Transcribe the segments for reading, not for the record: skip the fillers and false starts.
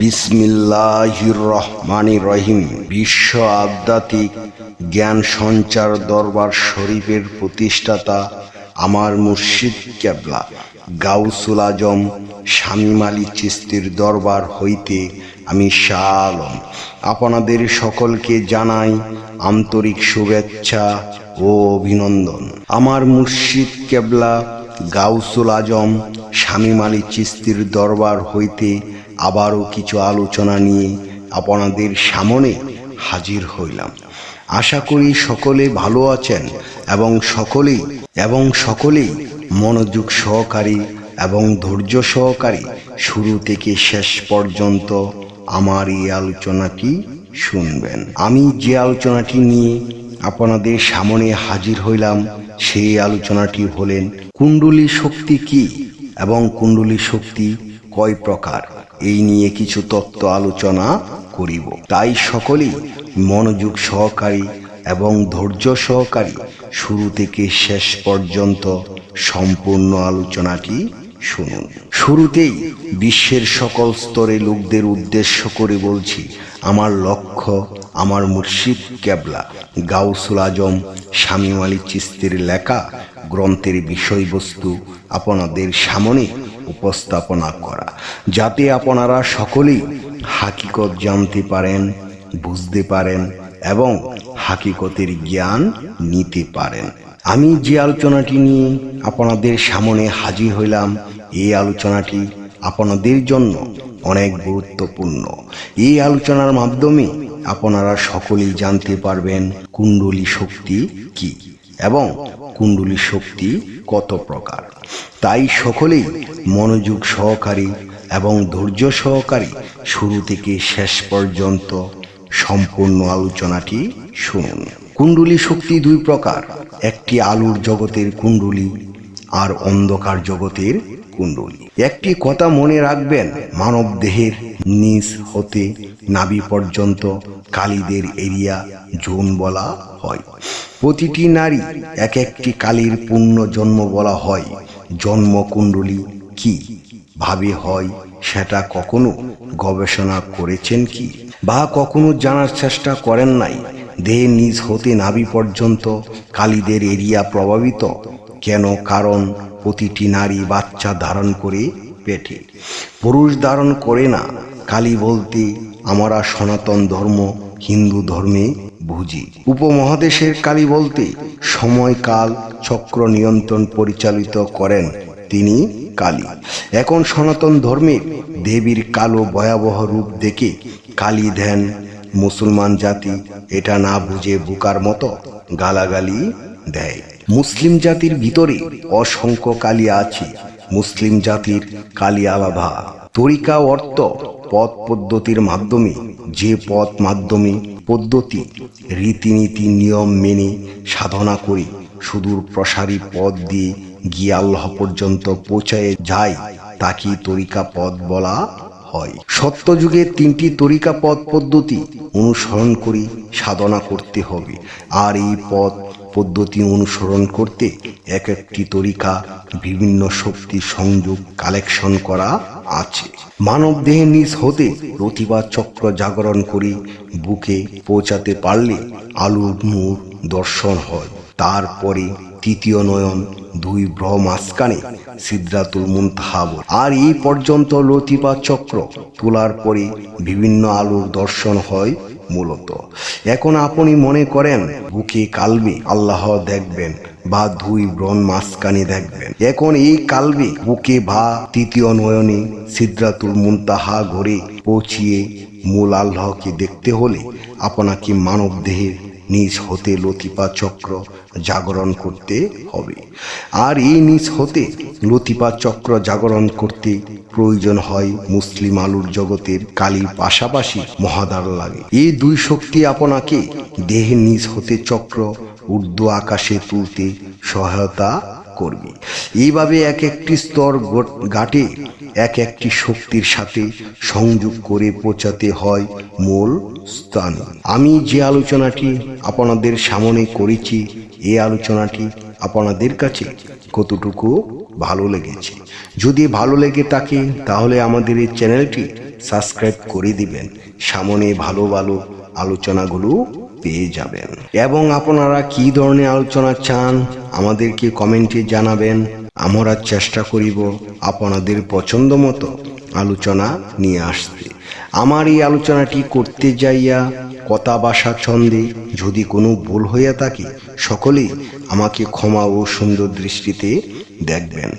বিসমিল্লাহির রহমানির রহিম। বিশ্ব আধ্যাত্মিক জ্ঞান সঞ্চার দরবার শরীফের প্রতিষ্ঠাতা আমার মুর্শিদ কেবলা গাউসুল আজম শামীম আলী চিশতির দরবার হইতে আমি শাহ আলম আপনাদের সকলকে জানাই আন্তরিক শুভেচ্ছা ও অভিনন্দন। আমার মুর্শিদ কেবলা গাউসুল আজম শামীম আলী চিশতির দরবার হইতে আবারও কিছু আলোচনা নিয়ে আপনাদের সামনে হাজির হইলাম। আশা করি সকলে ভালো আছেন এবং সকলেই মনোযোগ সহকারী এবং ধৈর্য সহকারী শুরু থেকে শেষ পর্যন্ত আমার এই আলোচনাটি শুনবেন। আমি যে আলোচনাটি নিয়ে আপনাদের সামনে হাজির হইলাম সেই আলোচনাটি হলেন কুণ্ডলী শক্তি কি এবং কুণ্ডলী শক্তি কয় প্রকার, এই নিয়ে কিছু তত্ত্ব আলোচনা করিব। তাই সকলেই মনোযোগ সহকারী এবং ধৈর্য সহকারী শুরু থেকে শেষ পর্যন্ত সম্পূর্ণ আলোচনাটি শুনুন। শুরুতেই বিশ্বের সকল স্তরে লোকদের উদ্দেশ্য করে বলছি, আমার লক্ষ্য আমার মুর্শিদ কেবলা গাউসুল আজম শামীম আলী চিশতির লেখা গ্রন্থের বিষয়বস্তু আপনাদের সামনে উপস্থাপনা করা, যাতে আপনারা সকলেই হাকিকত জানতে পারেন, বুঝতে পারেন এবং হাকিকতের জ্ঞান নিতে পারেন। আমি যে আলোচনাটি নিয়ে আপনাদের সামনে হাজির হইলাম, এই আলোচনাটি আপনাদের জন্য অনেক গুরুত্বপূর্ণ। এই আলোচনার মাধ্যমে আপনারা সকলেই জানতে পারবেন কুণ্ডলী শক্তি কি এবং কুণ্ডলী শক্তি কত প্রকার। তাই সকলেই মনোযোগ সহকারী এবং ধৈর্য সহকারী শুরু থেকে শেষ পর্যন্ত সম্পূর্ণ আলোচনাটি শুনুন। কুণ্ডলী শক্তি দুই প্রকার, একটি আলোর জগতের কুণ্ডলী আর অন্ধকার জগতের কুণ্ডলী। একটি কথা মনে রাখবেন, মানব দেহের নিচ হতে নাভি পর্যন্ত কালীদের এরিয়া জোন বলা হয়। প্রতিটি নারী এক একটি কালীর পূর্ণ জন্ম বলা হয়। জন্ম কুণ্ডলী কি ভাবে হয় সেটা কখনো গবেষণা করেছেন কি, বা কখনো জানার চেষ্টা করেন নাই? দেহের নিচ হতে নাভি পর্যন্ত কালীদের এরিয়া প্রভাবিত কেন? কারণ প্রতিটি নারী বাচ্চা ধারণ করে পেটে, পুরুষ ধারণ করে না। কালী বলতে আমরা সনাতন ধর্ম হিন্দু ধর্মে বুঝি। উপমহাদেশের কালী বলতে সময় কাল চক্র নিয়ন্ত্রণ পরিচালিত করেন তিনি কালী। এখন সনাতন ধর্মের দেবীর কালো ভয়াবহ রূপ দেখে কালী ধ্যান মুসলমান জাতি এটা না বুঝে বোকার মতো গালাগালি দেয়। মুসলিম জাতির ভিতরে অসংখ্য কালী আছে। মুসলিম জাতির কালী আলাদা। তরিকা অর্থ পথ পদ্ধতির মাধ্যমে, যে পদ্ধতি রীতিনীতি নিয়ম মেনে সাধনা করে সুদূর প্রসারী পথ দিয়ে গিয়ে আল্লাহ পর্যন্ত পৌঁছায় যায়, তাকে তরিকা পথ বলা হয়। সত্যযুগে তিনটি তরিকা পথ পদ্ধতি অনুসরণ করে সাধনা করতে হবে, আর এই পথ পদ্ধতি অনুসরণ করতে এক একটি তরিকা বিভিন্ন শক্তি সংযোগ কালেকশন করা আছে। মানব দেহের নিচ হতে প্রতিভা চক্র জাগরণ করে বুকে পৌঁছাতে পারলে আলোর নূর দর্শন হয়। তারপরে তৃতীয় নয়ন, দুই ব্রহ মাঝখানে সিদরাতুল মুনতাহা, আর এই পর্যন্ত লতিফা চক্র তোলার পরে বিভিন্ন আলোর দর্শন হয় মূলত। এখন আপনি মনে করেন বুকে কালবে আল্লাহ দেখবেন বা দুই ব্রণ মাঝখানে দেখবেন। এখন এই কালবে বুকে বা তৃতীয় নয়নে সিদরাতুল মুনতাহা ঘরে পৌঁছিয়ে মূল আল্লাহকে দেখতে হলে আপনাকে মানব দেহের নিজ হতে লতিফা চক্র জাগরণ করতে হবে। আর এই নিজ হতে লতিফা চক্র জাগরণ করতে প্রয়োজন হয় মুসলিম আলুর জগতের কালীর পাশাপাশি মহাদার লাগে। এই দুই শক্তি আপনাকে দেহের নিজ হতে চক্র ঊর্ধ্ব আকাশে তুলতে সহায়তা করবে। এইভাবে এক একটি স্তর ঘাটে এক একটি শক্তির সাথে সংযোগ করে পৌঁছাতে হয় মূল স্থানে। আমি যে আলোচনাটি আপনাদের সামনে করেছি, এই আলোচনাটি আপনাদের কাছে কতটুকু ভালো লেগেছে? যদি ভালো লেগে থাকে তাহলে আমাদের এই চ্যানেলটি সাবস্ক্রাইব করে দিবেন। সামনে ভালো ভালো আলোচনাগুলো পেয়ে যাবেন। এবং আপনারা কি ধরনের আলোচনা চান আমাদেরকে কমেন্টে জানাবেন। আমরা চেষ্টা করিব আপনাদের পছন্দ মতো আলোচনা নিয়ে আসতে। আমার এই আলোচনাটি করতে যাইয়া কথা ভাষা ছন্দে যদি কোনো ভুল হইয়া থাকে সকলেই আমাকে ক্ষমা ও সুন্দর দৃষ্টিতে দেখবেন।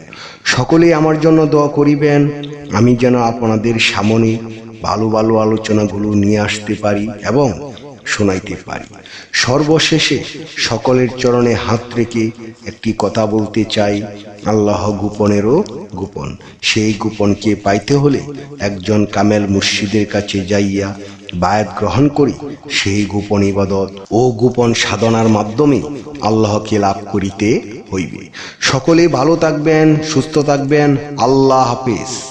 সকলেই আমার জন্য দোয়া করিবেন, আমি যেন আপনাদের সামনে ভালো ভালো আলোচনাগুলো নিয়ে আসতে পারি এবং শোনাইতে পারি। সর্বশেষে সকলের চরণে হাত রেখে একটি কথা বলতে চাই, আল্লাহ গোপনেরও গোপন। সেই গোপনকে পাইতে হলে একজন কামেল মুর্শিদের কাছে যাইয়া বায়াত গ্রহণ করি। সেই গোপন ইবাদত ও গোপন সাধনার মাধ্যমে আল্লাহকে লাভ করিতে হইবে। সকলে ভালো থাকবেন, সুস্থ থাকবেন। আল্লাহ হাফেজ।